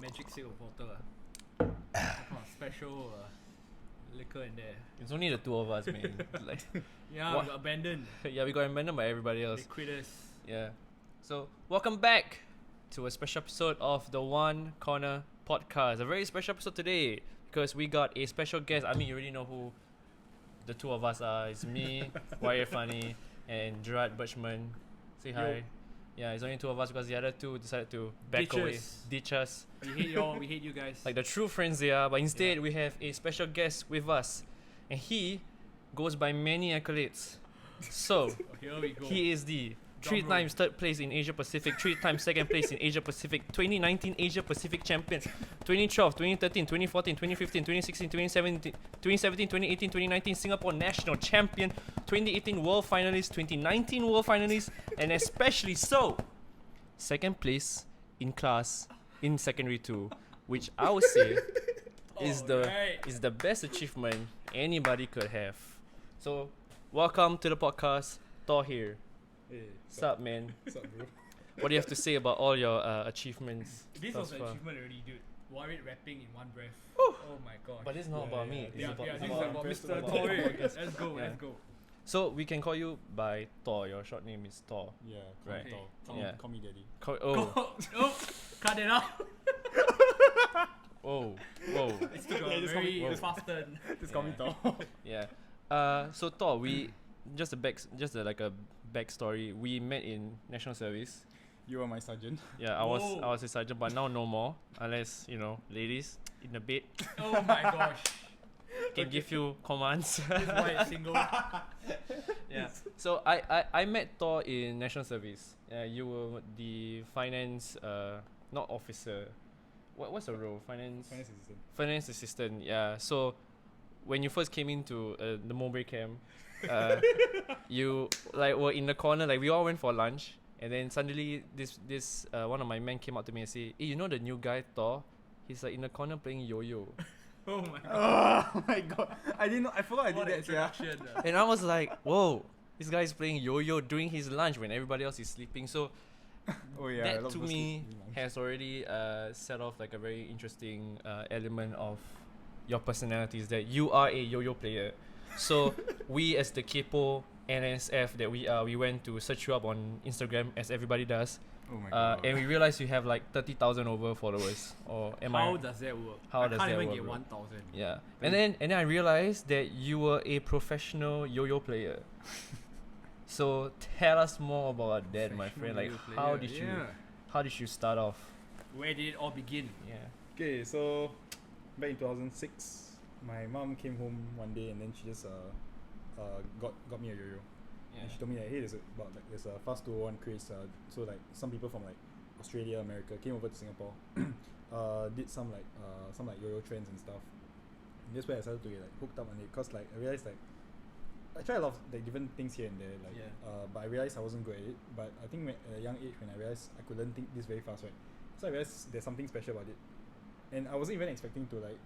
magic sip of water. Special liquor in there. It's only the two of us, man. Like, Yeah, we got abandoned. yeah, we got abandoned by everybody else. They quit us. Yeah. So, welcome back to a special episode of the One Corner Podcast. A very special episode today because we got a special guest. I mean, you already know who the two of us are. It's me, Thawhir Funny, and Gerard Birchman. Say hi. Yo. Yeah, it's only two of us because the other two decided to back Ditch away, us. ditch us. We hate y'all. We hate you guys. Like the true friends they are. But instead, we have a special guest with us. And he goes by many accolades. So, Here we go. he is the Drum 3 roll. times third place in Asia Pacific, 3 times second place in Asia Pacific, 2019 Asia Pacific champion, 2012, 2013, 2014, 2015, 2016, 2017, 2018, 2019 Singapore national champion, 2018 world finalist, 2019 world finalist, and especially so, second place in class in secondary 2, which I would say is the best achievement anybody could have. So, welcome to the podcast, Thawhir. Hey, Sup, man? What's up, bro? What do you have to say about all your achievements? This thus was an far? achievement already, dude. Warren rapping in one breath. Whew. Oh my gosh. But this is not Yeah, about yeah, me. yeah. This is yeah, about, this it's is about- about impressed Mr. about Thawhir. podcast. Let's go, Yeah. let's go. So we can call you by Thor. Your short name is Thor. Yeah, Right. Call, Yeah. call me daddy. Oh, Oh, cut it out. whoa, whoa. It's took Yeah, a just very call me- fast turn. Just call me Yeah. Thor. Yeah. So Thor, we just like a backstory. We met in national service. You are my sergeant. Yeah, I Whoa. was a sergeant, but now no more. Unless ladies in the bed Oh my gosh. can give you commands. This is why it's single. Yeah. So I met Thor in national service. You were the finance not officer. What's the role? Finance assistant. Finance assistant. Yeah. So when you first came into the Mowbray camp, you like were in the corner. Like we all went for lunch, and then suddenly this one of my men came up to me and say, "Hey, you know the new guy Thor? He's like in the corner playing yo-yo." Oh my god. Oh my god! I didn't know. I forgot I What did an that. Yeah. introduction. And I was like, "Whoa, this guy's playing yo-yo during his lunch when everybody else is sleeping." So Oh yeah. I that love to those me kids. has already set off like a very interesting element of your personality, is that you are a yo-yo player. So we as the Kepo NSF that we are, we went to search you up on Instagram as everybody does, Oh my god. and we realized you have like 30,000 over followers. Or am How I? does that work? How I does can't that even work, get bro? 1,000. Yeah, and then I realized that you were a professional yo-yo player. So tell us more about that, my friend. Like how did you start off? Where did it all begin? Yeah. Okay, so back in 2006, my mom came home one day and then she just got me a yo-yo. And she told me that hey, there's a fast 201 craze. So like some people from like Australia, America came over to Singapore, did some yo-yo trends and stuff. And that's where I started to get like hooked up on it, cause like I realized like I tried a lot of like different things here and there, like but I realized I wasn't good at it. But I think at a young age when I realized I could learn this very fast, right? So I realized there's something special about it, and I wasn't even expecting to like.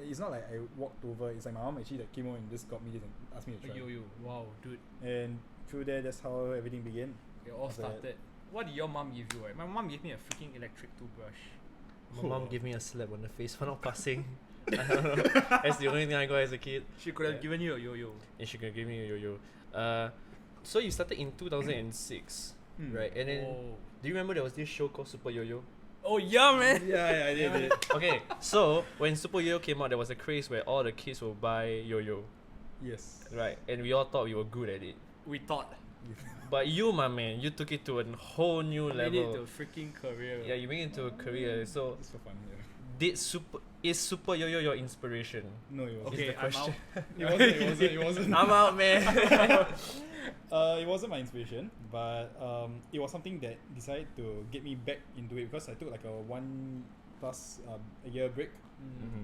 It's not like I walked over. It's like my mom actually like came over and just got me this and asked me to try. Yo. Wow, dude. And through there, that's how everything began. It all After that- started. What did your mom give you? Right? My mom gave me a freaking electric toothbrush. My mom gave me a slap on the face for not passing. I don't know. That's the only thing I got as a kid. She could have Yeah. given you a yo-yo. And she could give me a yo-yo. So you started in 2006, right? And then do you remember there was this show called Super Yo-Yo? Oh yeah, man. Yeah, I did. Okay, so when Super Yo-Yo came out, there was a craze where all the kids will buy yo-yo, Yes. right? And we all thought we were good at it. We thought. But you, my man, you took it to a whole new Made it to level. a freaking career. Yeah, you made it into a career. So It's for fun. Yeah. is Super Yo-Yo your inspiration? No, it wasn't. Okay, the I'm question. out. It wasn't. I'm out, man. It wasn't my inspiration, but it was something that decided to get me back into it because I took like a 1+ a year break,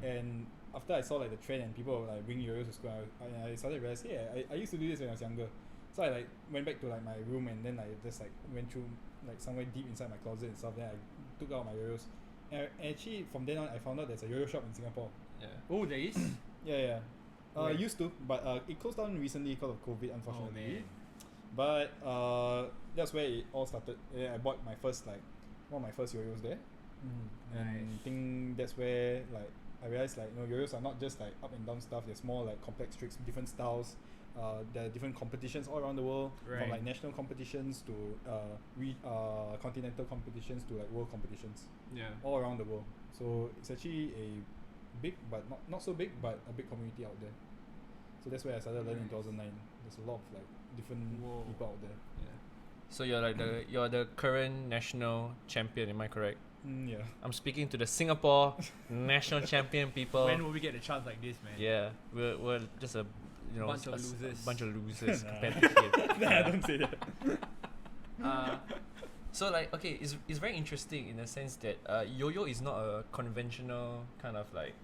and after I saw like the trend and people were like bringing yo-yos to school, I started to realize, hey, I used to do this when I was younger. So I like went back to like my room and then I just like went through like somewhere deep inside my closet and stuff. Then I took out my yo-yos. And actually from then on I found out there's a yo-yo shop in Singapore. Yeah. Oh, there is? Yeah. Where? Used to, but it closed down recently because of COVID, Oh, unfortunately. man. But that's where it all started. Yeah, I bought my first one of my first yo-yos there. And I think that's where like I realized like yo-yos are not just like up and down stuff. There's more like complex tricks, different styles. There are different competitions all around the world, from like national competitions to continental competitions to like world competitions. All around the world. So it's actually a big, but not so big, but a big community out there. So that's where I started learning in 2009. There's a lot of like different people out there. So you're like you're the current national champion, am I correct? Yeah. I'm speaking to the Singapore national champion people. When will we get a chance like this, man? Yeah, we're just a bunch of losers. Bunch of losers compared to him. Nah, don't say that. So like okay, it's very interesting in the sense that yo-yo is not a conventional kind of like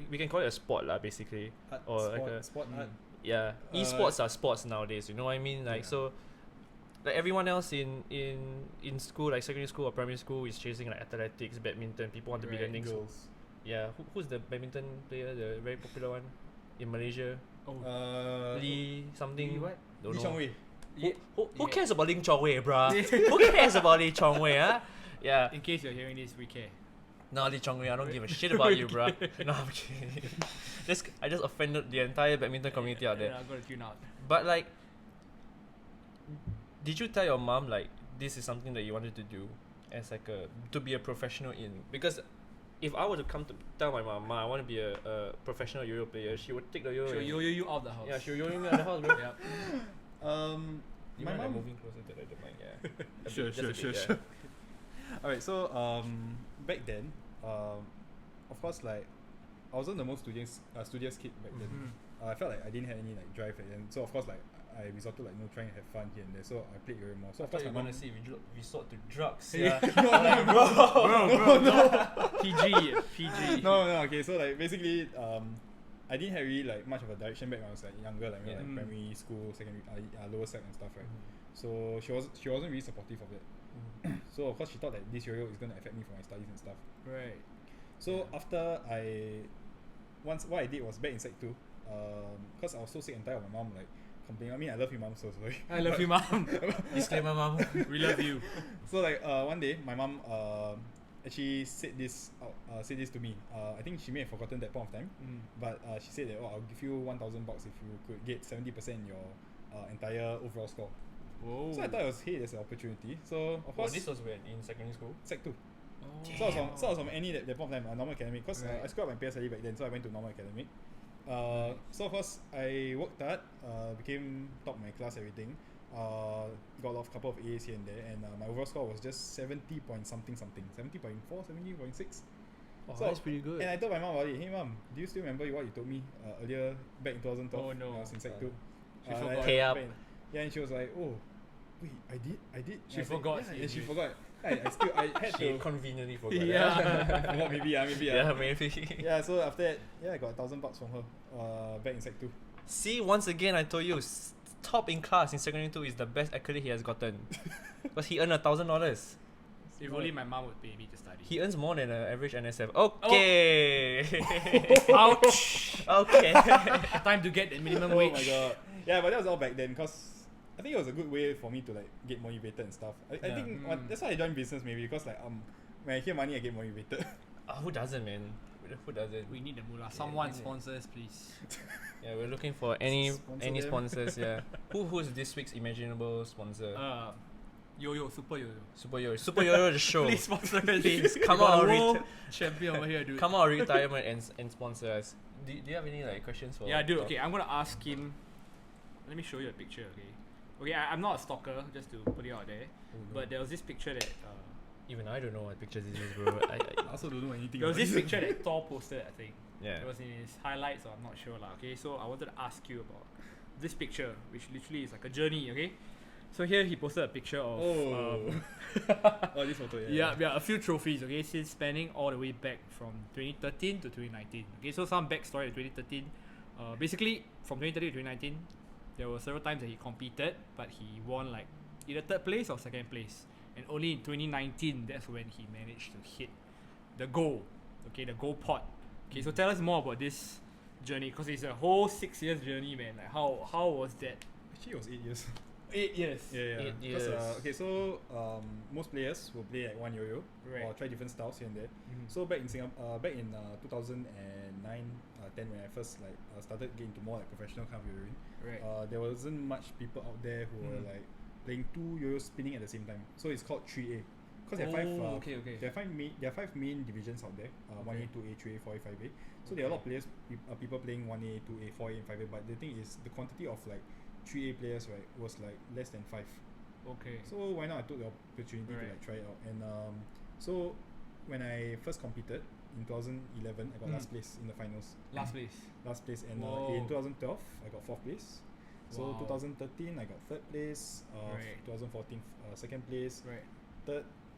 we can call it a sport lah basically, Art, or sport, like a sport art. yeah. Esports are sports nowadays. You know what I mean? Like so. Like everyone else in school, like secondary school or primary school, is chasing like athletics, badminton. People want to be the next. Girls. Yeah, who's the badminton player, the very popular one in Malaysia? Lee something. Lee what? Don't Lee know. Chong Wei. Who cares about Ling Chong Wei, bruh? Who cares about Lee Chong Wei, huh? Yeah. In case you're hearing this, we care. No, Lee Chong Wei, I don't give a shit about you, bruh. No, I'm kidding. I just offended the entire badminton community out there. I'm gonna tune out. But like, did you tell your mom like this is something that you wanted to do as like to be a professional in? Because if I were to come to tell my mom, I want to be a professional yo-yo player, she would take the yo-yo. She'll yo-yo you out of the house. Yeah, she'll yo-yo me out of the house, bro. My mom moving closer to the mic, yeah. Sure. Alright, so back then, of course, like I wasn't the most studious kid back then. I felt like I didn't have any like drive back then. So of course, like I resorted like trying to have fun here and there. So I played very more. So of course, you're my gonna mom say we resort to drugs. Yeah. Bro. PG. No. Okay, so like basically, I didn't have really like much of a direction back when I was like younger, like, like primary school, secondary, lower sec and stuff, right? So she wasn't really supportive of that. So of course she thought that this yo-yo is gonna affect me for my studies and stuff. Right. So after what I did was back in sec 2, because I was so sick and tired of my mom like complaining. I mean, I love you, mom. So sorry. I love you, mom. Disclaimer, mom. We love you. So like one day, my mom actually said this to me. I think she may have forgotten that point of time, but she said that I'll give you $1,000 if you could get 70% in your entire overall score. Whoa. So I thought it was there's an opportunity. So of course, this was when in secondary school. Sec 2. Oh. So I was from any that point of time, normal academic, because I scored my PSLE back then, so I went to normal academic. So of course I worked hard, became top of my class, everything. Got a couple of A's here and there, and my overall score was just 70 point something, 70.4, 70.6. Oh, so that's pretty good. And I told my mom about it. Hey mom, do you still remember what you told me earlier back in 2012? Oh no, when I was in sec 2. She forgot. Pay up. Yeah, and she was like, oh, wait, I did. She and I forgot. said, yeah, and she forgot. I had She to. conveniently forgot. Forgot maybe. Yeah, maybe. Yeah, so after that, I got $1,000 from her back in sec 2. See, once again, I told you, top in class in secondary 2 is the best accolade he has gotten. Because he earned $1,000. If only my mom would pay me to study. He earns more than an average NSF. Okay. Ouch. Okay. Time to get the minimum Oh wage. my god. Yeah, but that was all back then, because I think it was a good way for me to like get motivated and stuff. I think that's why I joined business, maybe, because like when I hear money I get motivated. Who doesn't, man? Who doesn't? We need the moolah. Someone sponsors, please. Yeah, we're looking for any Sponsor them. sponsors. Yeah. Who's this week's imaginable sponsor? Yo-yo, super yo-yo. Super Yo-Yo the show. Please sponsor us. Please come We got on, a world champion over here, dude. come on, retirement and sponsor us. Do you have any like questions for? Yeah, dude. Okay, I'm gonna ask him. Let me show you a picture. Okay, I'm not a stalker, just to put it out there. But there was this picture that Even I don't know what pictures this is, bro. I also don't know anything. there was about this it. picture that Thor posted, I think. Yeah. It was in his highlights, or I'm not sure lah. Okay, so I wanted to ask you about this picture, which literally is like a journey. Okay, so here he posted a picture of Oh, this photo, a few trophies. Okay, since spanning all the way back from 2013 to 2019. Okay, so some backstory of 2013. Basically from 2013 to 2019, there were several times that he competed, but he won like either third place or second place. And only in 2019, that's when he managed to hit the goal. Okay, the goal pot. Okay, so tell us more about this journey, because it's a whole 6 years journey, man. Like how was that? Actually, it was 8 years. 8 years. Yeah. 8 Because years. okay, so most players will play like one yo-yo Right. or try different styles here and there. Mhm. So back in Singapore, back in 2009, 10 when I first like started getting into more like professional kind of yo-yoing, Right. there wasn't much people out there who were like playing two yo-yos spinning at the same time. So it's called 3A. Because there are five. Okay. There are five main divisions out there. 1A, 2A, 3A, 4A, 5A. So there are a lot of players, people playing 1A, 2A, 4A, and 5A. But the thing is, the quantity of like 3A players, right, was like less than 5. Okay. So why not? I took the opportunity to like try it out. And so when I first competed in 2011, I got last place in the finals. Last place. Last place. And Whoa. in 2012, I got 4th place. So Wow. 2013, I got 3rd place. Right. 2014, 2nd place. Right.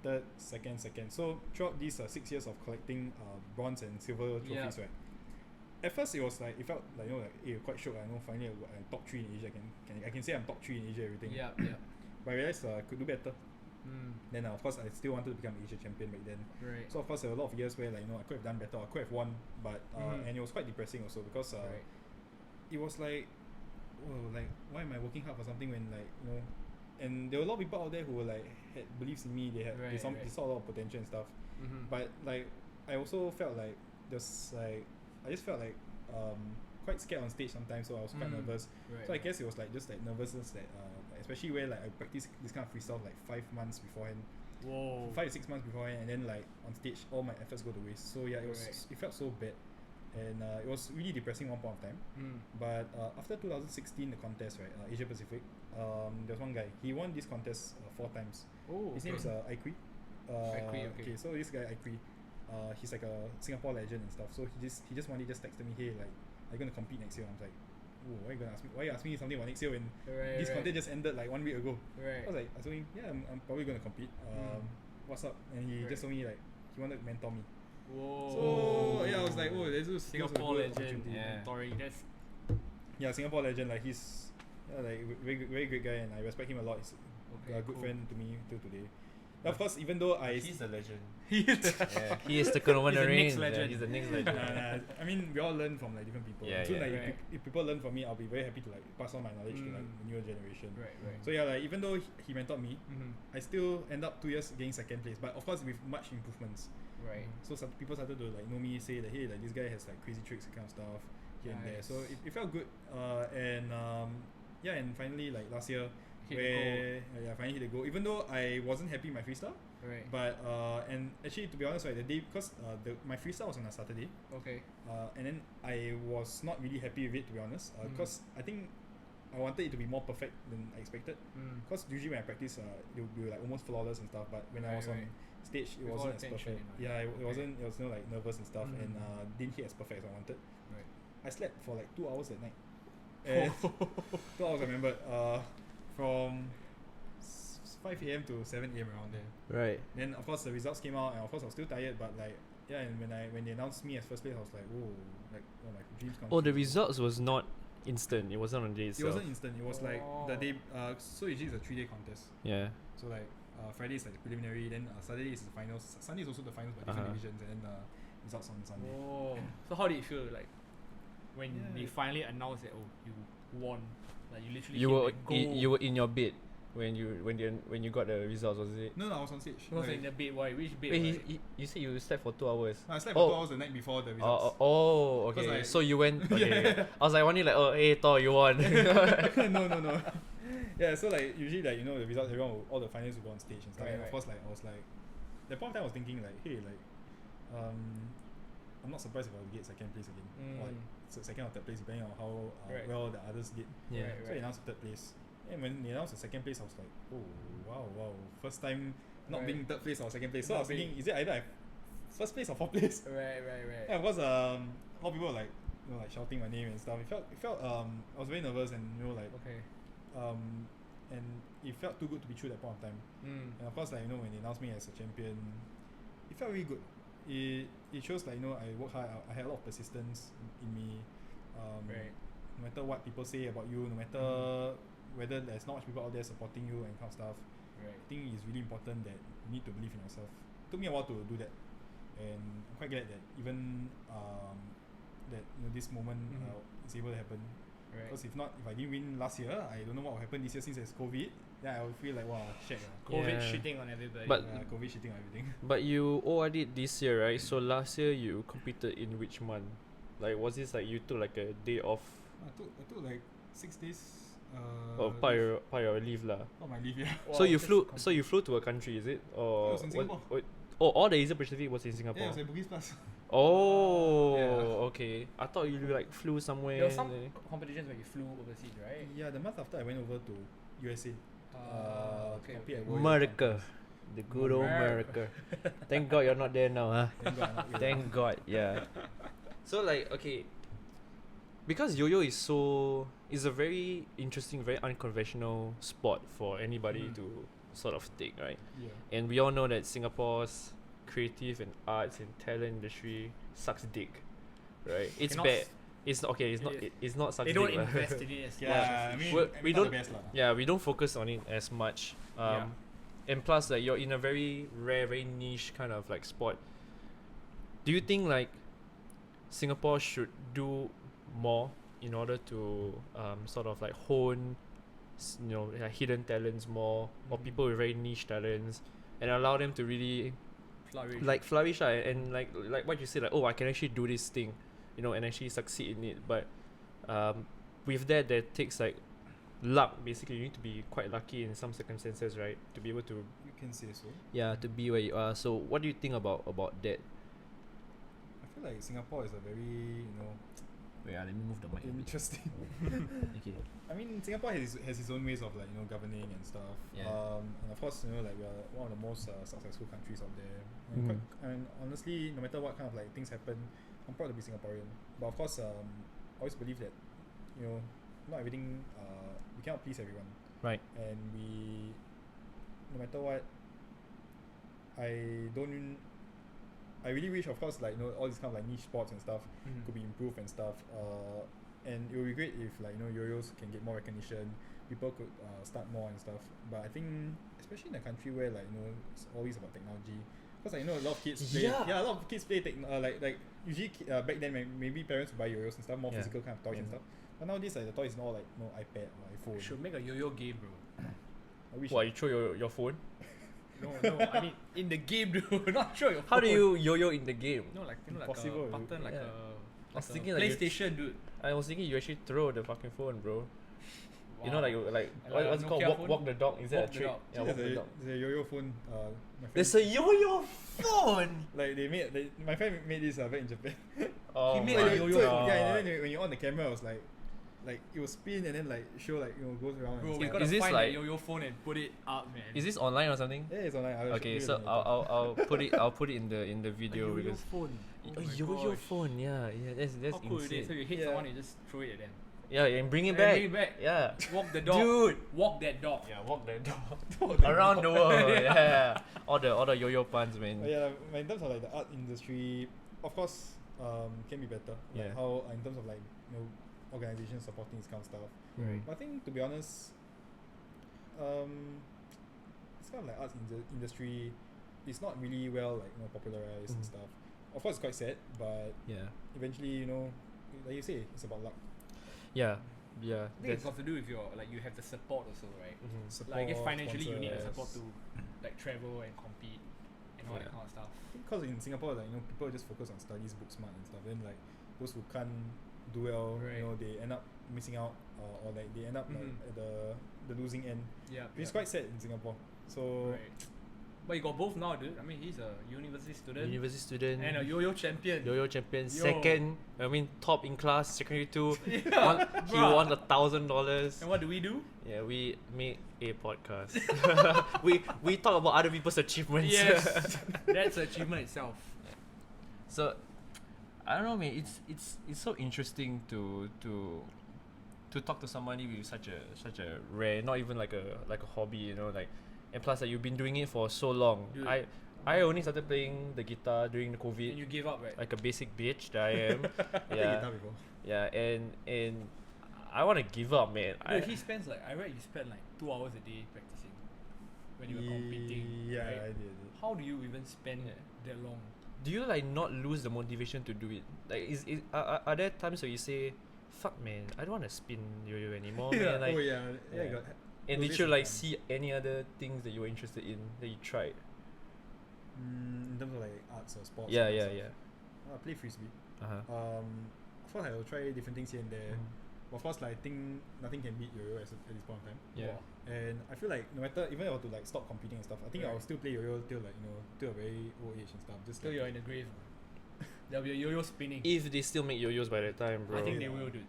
Third, second. So throughout these 6 years of collecting bronze and silver trophies, right? At first, it was like it felt like quite shook. I know finally I'm top 3 in Asia. I can say I'm top 3 in Asia. Everything. Yeah. But I realized I could do better. Mm. Then of course I still wanted to become Asia champion back then. Right. So of course there were a lot of years where like I could have done better. I could have won, but and it was quite depressing also because Right. it was like, like why am I working hard for something when like and there were a lot of people out there who were like had beliefs in me. They saw a lot of potential and stuff. Mm-hmm. But like I also felt like there's like I just felt like quite scared on stage sometimes, so I was quite nervous. Right. So I guess it was like just like nervousness that especially where like I practice this kind of freestyle like 5 months beforehand, Whoa. 5 to 6 months beforehand, and then like on stage all my efforts go to waste. So yeah, it felt so bad, and it was really depressing one point of time. But after 2016 the contest, right, Asia Pacific, there was one guy, he won this contest 4 times. Oh. His name is Iqui. Okay, so this guy Iqui, he's like a Singapore legend and stuff. So he just one day just texted me, hey, like, are you gonna compete next year? I was like, oh, why you gonna ask me? Why you asking me something about next year when this contest just ended like 1 week ago? Right. I was told him, yeah, I'm probably gonna compete. What's up? And he just told me like he wanted to mentor me. Whoa. So yeah, I was like, oh, this is Singapore a good legend. opportunity. Yeah. Mentoring. That's Yeah, Singapore legend. Like he's like very great guy, and I respect him a lot. He's a good friend to me till today. Of course, even though He's the legend. he is. Yeah, he is the Konoman He's the reign. next legend. Yeah, he's the next legend. I mean, we all learn from like different people. Yeah, so yeah. like Right. if people learn from me, I'll be very happy to like pass on my knowledge to like the newer generation. Right. So yeah, like even though he mentored me, Mm-hmm. I still end up 2 years getting 2nd place. But of course, with much improvements. Right. So some people started to like know me, say that hey, like this guy has like crazy tricks, kind of stuff here and there. Nice. So it felt good. And finally like last year, Hit the where finally hit the goal. Even though I wasn't happy with my freestyle, Right. but and actually to be honest, right, the day because my freestyle was on a Saturday, Okay. and then I was not really happy with it, to be honest, because I think I wanted it to be more perfect than I expected. Because usually when I practice, it would be like almost flawless and stuff. But when I was on stage, it With all wasn't the as tension perfect. in mind. Yeah, it Okay. wasn't. It was like nervous and stuff, and didn't hit as perfect as I wanted. Right. I slept for like 2 hours at night. And 2 hours, I remember. From 5 a.m. to 7 a.m. around there. Right. Then of course the results came out, and of course I was still tired. But like yeah, and when they announced me as first place, I was like, whoa, like my dreams come Oh, the true. results was not instant. It wasn't on the day It itself. wasn't instant. It was like the day. So usually it's a 3-day contest. Yeah. So like Friday is like the preliminary, then Saturday is the finals. Sunday is also the finals, but different divisions, and then results on Sunday. Oh. So how did it feel like when Yeah. they finally announced that you won? Like you literally You hit were the goal. you were in your bed when you got the results, was it? No, I was on stage. He was Like, in the bed. Why? Which bed? Wait, like? you said you slept for 2 hours. I slept for 2 hours the night before the results. Okay. like- So you went. Okay. I was like wondering, like, oh, hey, Thor, you won. No. Yeah, so like usually like the results, all the finalists will go on stage and stuff. Right, And right. of course like I was like, that point of time I was thinking like, hey, like, I'm not surprised if I will get 2nd place again, or like second or 3rd place depending on how Right. well the others did. Yeah. Right, So they announced the 3rd place, and when they announced the 2nd place, I was like, oh wow, first time not Right. being 3rd place or 2nd place. So I Not was thinking, is it either I 1st place or 4th place? Right. Yeah, of course, a lot of people were like, like shouting my name and stuff. It felt I was very nervous, and like Okay. and it felt too good to be true at that point of time. And of course, like when they announced me as a champion, it felt really good. It shows like I work hard. I had a lot of persistence in me. Right. No matter what people say about you, no matter whether there's not much people out there supporting you and kind of stuff, Right. I think it's really important that you need to believe in yourself. It took me a while to do that, and I'm quite glad that even that this moment is able to happen. Right. Because if I didn't win last year, I don't know what will happen this year since there's COVID. Then I will feel like wow, shit. COVID Yeah. shitting on everybody. But- COVID shitting on everything. But you ORD'd this year, right? So last year you competed in which month? Like was this like you took like a day off I took like 6 days. or part your leave lah? Not my leave, yeah. So you flew to a country, is it? Or It was in Singapore. all the Asia Pacific was in Singapore. Yeah, it was at Bugis Plus. Oh, Yeah. okay. I thought you like flew somewhere. there were some competitions where you flew overseas, right? Yeah, the month after I went over to USA. Okay. compete at World America. The good old America. America. Thank God you're not there now, huh? Thank God I'm not here. Thank God, yeah. So like, okay, because yo-yo is a very interesting, very unconventional sport for anybody Mm. to sort of take, right? Yeah. And we all know that Singapore's creative and arts and talent industry sucks dick, right? It's Cannot bad. s- It's not okay. It's not sucks They dick. don't lah. invest in it as Yeah, much. I mean, Well, we not don't- the best lah. Yeah, we don't focus on it as much. And plus, like you're in a very rare, very niche kind of like sport. Do you think like Singapore should do more in order to sort of like hone, hidden talents more, or Mhm. people with very niche talents, and allow them to really Flourish. like flourish and like what you said, like, oh, I can actually do this thing, and actually succeed in it. But with that takes like luck. Basically, you need to be quite lucky in some circumstances, right, to be able to You can say so. to be where you are. So what do you think about that? I feel like Singapore is a very, Wait, let me move the mic. interesting. Okay. I mean, Singapore has its own ways of like governing and stuff. Yeah. And of course, like we are one of the most successful countries out there. Mhm. And honestly, no matter what kind of like things happen, I'm proud to be Singaporean. But of course, I always believe that not everything we cannot please everyone. Right. And we, no matter what, I really wish, of course, like all these kind of like niche sports and stuff Mhm. could be improved and stuff. And it would be great if like yo-yos can get more recognition. People could start more and stuff. But I think, especially in a country where like it's always about technology, because I know a lot of kids play. Yeah. A lot of kids play like usually back then maybe parents would buy yo-yos and stuff, more Yeah. physical kind of toys and Yeah. stuff. But nowadays like the toys is all like iPad or iPhone. Should make a yo-yo game, bro. I wish. What, you throw your phone? No, I mean in the game, dude. Not sure your How do phone. you yo-yo in the game? like Impossible, a button, like Yeah. a I was like thinking a like you- PlayStation, dude. I was thinking you actually throw the fucking phone, bro. You know, Wow. like Like what's a it called? Nokia Walk, phone? walk the dog. Is that Walk a the trick? dog. Yeah, walk the there's dog. a yo-yo phone. My friend, There's a yo-yo phone. like my friend made this back in Japan. Oh He made my a yo-yo so, phone. yeah, and then when you on the camera, it was like it will spin and then like show like goes around. Bro, and we stuff. gotta Is this find like- that yo-yo phone and put it up, man. Is this online or something? Yeah, it's online. Okay, so I'll put it in the a video yo-yo because phone? a yo-yo phone. Yeah, that's How cool it is. So insane. you hit Yeah. someone, you just throw it at them. Yeah, and bring it And back. bring it back. Yeah, Walk the dog. dude. Walk that dog. Yeah, walk that dog around the world. Yeah, all the yo-yo puns, man. Yeah, like, in terms of like the art industry, of course, can be better. Like Yeah. how in terms of like organizations supporting this kind of stuff. Right. But I think to be honest, this kind of like arts industry is not really well like popularized and Mhm. stuff. Of course, it's quite sad, but Yeah. eventually, like you say, it's about luck. Yeah. Yeah. I think it's got to do with your you have the support also, right? Mhm. Support, Like I guess financially you need the sponsors. support to like travel and compete and all that Yeah. kind of stuff. Because in Singapore, like people just focus on studies, book smart and stuff. Then like those who can't do well, Right. they end up missing out, or like they end up like Mhm. at the losing end. Yeah. Which is quite sad in Singapore. So Right. But you got both now, dude. I mean, he's a university student University student. and a yo-yo champion. Yo-yo champion, Yo. second. I mean, top in class, secondary 2. Yeah, He bruh. won $1,000. And what do we do? Yeah, we make a podcast. we talk about other people's achievements. Yes, that's an achievement itself. So, I don't know, man. It's so interesting to talk to somebody with such a rare, not even like a hobby, and plus like you've been doing it for so long. Dude. I only started playing the guitar during the And COVID, you give up, right? like a basic bitch that I am. I played yeah, guitar before. yeah, and I want to give up, man. Dude, he spends I read you spend 2 hours a day practicing when you were competing. Yeah, right? I did. How do you even spend that long? Do you not lose the motivation to do it? Like, are there times where you say, fuck man, I don't want to spin yo-yo anymore, yeah. man. Like, Oh yeah. Yeah. yeah. Got, and those did days you were like fun. see any other things that you were interested in that you tried? In terms of like arts or sports. Yeah, and yeah, stuff. yeah. I play frisbee. Uh-huh. Of course, I'll try different things here and there. Mhm. Of course, like, I think nothing can beat yo-yo at this point in time. Yeah. And I feel like no matter, even if I were to like stop competing and stuff, I think Right. I'll still play yo-yo till like, till a very old age and stuff. Just Till like, you're in the grave. There'll be a yo-yo spinning. If they still make yo-yos by that time, bro. I think Yeah. they will, dude.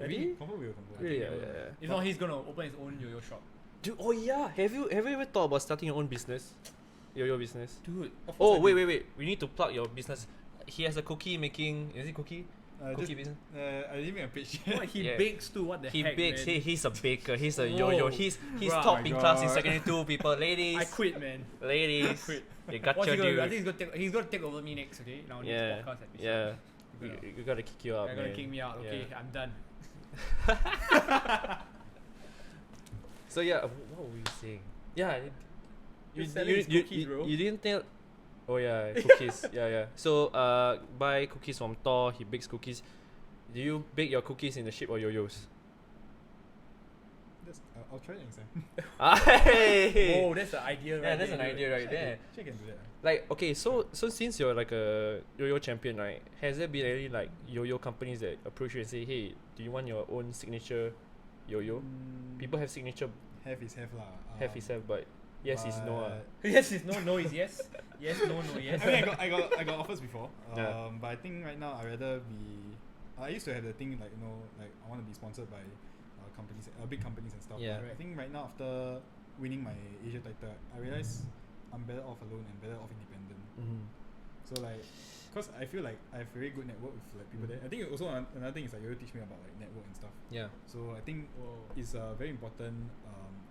I Really? think confirm will, confirm. Really? I Yeah, think they yeah, will. yeah. If not, he's gonna open his own yo-yo shop. Dude, oh yeah. Have you ever thought about starting your own business? Yo-yo business? Dude, Of course Oh, I wait, do. wait, wait. We need to plug your business. He has a cookie making. Is it cookie? Cookie Just, business? I didn't make a pitch. what he Yeah. bakes too? What the He heck, bakes. man? He's a baker. He's a yo-yo. Whoa. He's Bruh. top Oh in my class in God. secondary 2. People, ladies. I quit, man. Ladies. quit. You got What's your he gonna do? I dude. think he's gonna take over me next, okay? Now Yeah. next podcast episode. Yeah. Yeah. You gotta kick you out, They're man. gonna kick me out. Okay, Yeah. I'm done. So yeah, what were you saying? Yeah, You're selling his cookies, bro. you didn't tell. Oh yeah, cookies. yeah. So buy cookies from Thor. He bakes cookies. Do you bake your cookies in the shape of yo-yos? I'll try it next time. Hey! Oh, that's the idea, right? Yeah, that's there, an dude. idea right there. Actually, I can do that. Like okay, so since you're like a yo-yo champion, right? Has there been any like yo-yo companies that approach you and say, hey, do you want your own signature yo-yo? People have signature, Have is have lah. have is have, but yes is no. Yes is no, no is yes. Yes, no, no, yes. I mean, I got offers before. Yeah. But I think right now I rather be. I used to have the thing like like I want to be sponsored by companies, big companies and stuff. Yeah. But I think right now after winning my Asia title, I realize I'm better off alone and better off independent. Mm-hmm. So like, cause I feel like I have very good network with like people there. I think also another thing is like you teach me about like network and stuff. Yeah. So I think Whoa. it's very important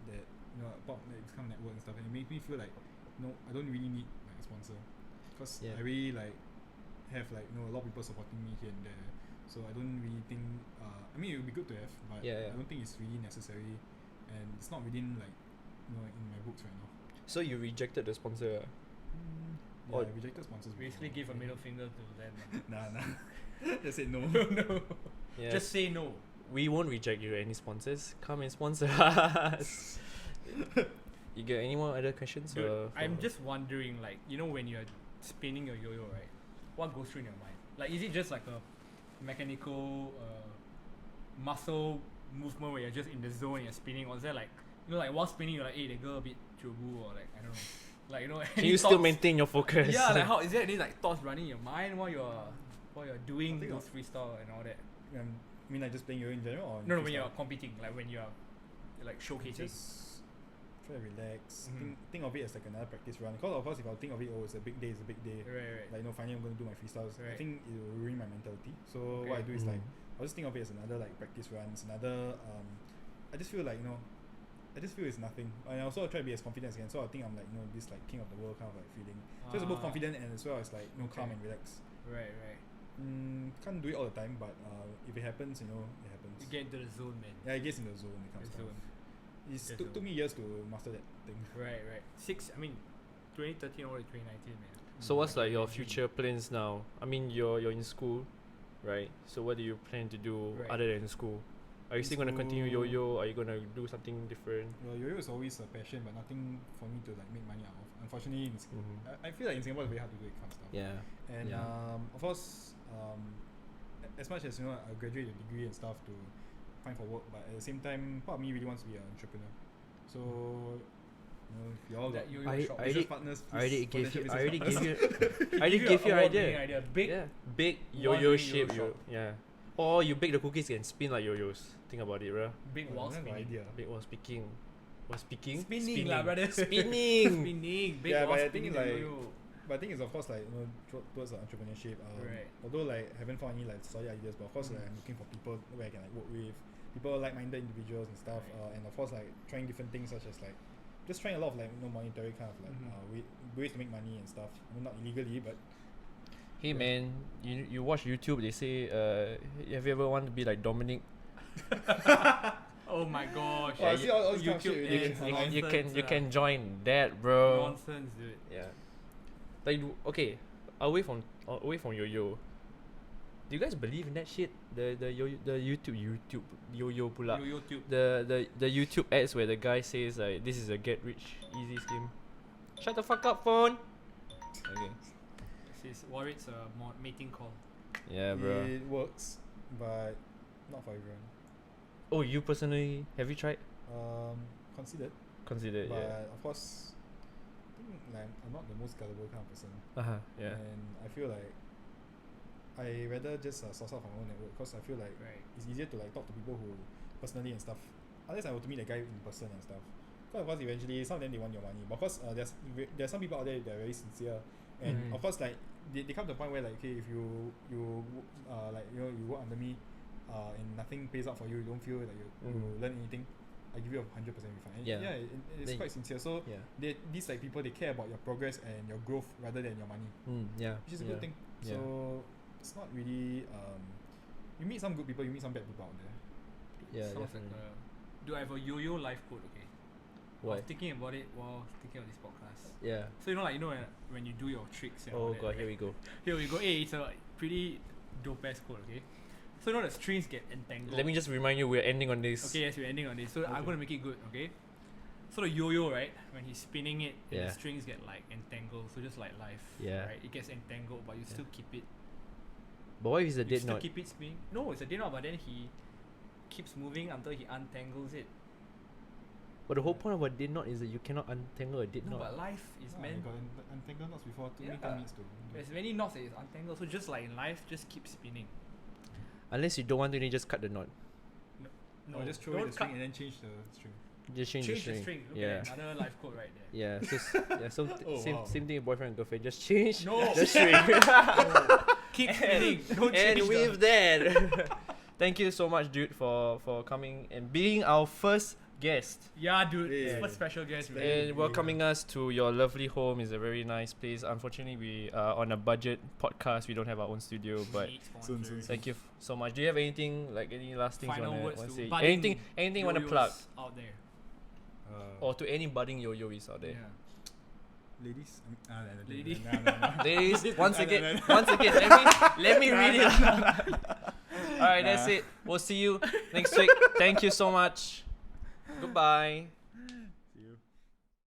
that about like, this kind of network and stuff, and it makes me feel like I don't really need like a sponsor, cause Yeah. I really like have like a lot of people supporting me here and there. So I don't really think. I mean, it would be good to have, but Yeah. I don't think it's really necessary, and it's not within like in my books right now. So you rejected the sponsor. Yeah, Or- I rejected sponsors. Basically, before. give a middle finger to them. Nah. Just said no. no. Yeah. Just say no. We won't reject you. Any sponsors? Come and sponsor us. You got any more other questions? Dude, or I'm for- just wondering, like, when you're spinning your yo-yo, right? What goes through in your mind? Like, is it just like a mechanical muscle movement where you're just in the zone and you're spinning, or is there like, like while spinning you're like, hey, the girl a bit chobu, or like I don't know, like Can any you still thoughts? maintain your focus? Yeah, like how is there any like thoughts running in your mind while you're doing I think those freestyle and all that? I mean, like just playing yo in general, or No, freestyle? when you're competing, like when you're like showcasing. Just try to relax. Mhm. Think of it as like another practice run. Because of course, if I think of it, it's a big day, it's a big day. Right. Like finally I'm gonna do my freestyles. I Right. think it will ruin my mentality. So Okay. what I do is like Mhm. I'll just think of it as another like practice run. It's another. I just feel like I just feel it's nothing. And I also try to be as confident as I can. So I think I'm like this like king of the world kind of like feeling. So it's both Ah. confident and as well as like calm Okay. and relaxed. Right. Can't do it all the time, but if it happens, it happens. You get into the zone, man. Yeah, it gets in the zone. It comes The stuff. zone. It The took me years to master that thing. Right. 2013 or 2019, man. So what's like your future plans now? I mean, you're in school, right? So what do you plan to do Right. other than school? Are you still gonna continue School- yo-yo? Are you gonna do something different? Well, yo-yo is always a passion, but nothing for me to like make money out of. Unfortunately, I feel like in Singapore it's very hard to do that kind of stuff. Yeah. And Yeah. of course, as much as I graduate a degree and stuff to find for work, but at the same time, part of me really wants to be an entrepreneur. So, if you all got That yo-yo I- shop. I business already- partners, I already please, gave you. potential I already business gave partners. you. I already gave you award-winning idea. Big Yeah. Big yo-yo one-way shape. yo-yo shop. Yeah. Or you bake the cookies and spin like yo-yos. Think about it, bro. big Oh, wall I have no spinning. idea. Big was speaking. Was speaking. Spinning lah, brother. Spinning. Spinning. Big Yeah, wall but I spinning think the like- yo-yo. But I think it's of course like towards entrepreneurship. Right. Although like haven't found any like solid ideas, but of course like I'm looking for people where I can like work with, people like-minded individuals and stuff. Right. And of course like trying different things such as like just trying a lot of like monetary kind of like ways to make money and stuff. I mean not illegally, but Hey man, you watch YouTube? They say, have you ever want to be like Dominic? Oh my gosh. Oh, I see all this kind of YouTube shit is already. You nonsense, can join that, bro. Nonsense, dude. Yeah. Like okay, away from yo-yo. Do you guys believe in that shit? The YouTube yo-yo pula. YouTube. The YouTube ads where the guy says like, this is a get rich easy scheme. Shut the fuck up, phone. Okay. This is Warwick's mating call. Yeah, bro. It works, but not for everyone. Oh, you personally have you tried? Considered, Considered, but yeah. of course, I think like I'm not the most gullible kind of person, Yeah. and I feel like I rather just source out from my own network because I feel like Right. it's easier to like talk to people who personally and stuff. Unless I were to meet a guy in person and stuff. Because of course eventually some of them they want your money. But of course there's some people out there that are very sincere, and Mhm. of course like they come to the point where like, okay, if you like you work under me, and nothing pays out for you, you don't feel like you learn anything, I give you a 100% refund. And Yeah. it's Then quite sincere. So Yeah. these like people, they care about your progress and your growth rather than your money, Yeah. which is a good thing. Yeah. So it's not really you meet some good people, you meet some bad people out there. Yeah, Sounds like definitely. do I have a yo-yo life code? Okay. I Why? was thinking about it while thinking of this podcast. Yeah. So when you do your tricks and all Oh that, god, right? here we go. Here we go. Hey, it's a pretty dope ass code, okay? So the strings get entangled. Let me just remind you, we're ending on this. Okay, yes, we're ending on this. So I'm Okay. gonna make it good, okay? So the yo-yo, right? When he's spinning it, and Yeah. the strings get like entangled. So just like life, Yeah. right? It gets entangled, but you still keep it. But what if it's a You dead still knot? keep it spinning. No, it's a dead knot, but then he keeps moving until he untangles it. But the whole point of a dead knot is that you cannot untangle a dead No, knot. but life is I meant. got untangled knots before. Too many Yeah. needs to. There's many knots that is untangled. So just like in life, just keep spinning. Unless you don't want to, then you just cut the knot. No, just throw away don't the string cut. and then change the string. Just change, Change the the string. string. Look Yeah. at another life code right there. Yeah. So Oh, same wow. same thing with boyfriend and girlfriend. Just change No. the string. Keep spinning. Don't change And with that, thank you so much, dude, for coming and being our first guest. Yeah, dude. Yeah. It's what special guest, man. And welcoming us to your lovely home is a very nice place. Unfortunately, we are on a budget podcast. We don't have our own studio, but Need Soon, sponsors. thank you so much. Do you have anything, like any last things Final you words want to to say? budding Anything you want to yo-yos plug? out there. Or to any budding yo-yois out there? Yeah. Ladies, Lady. Ladies, once No, again, no, let me read it. Alright, that's it. We'll see you next week. Thank you so much. Goodbye.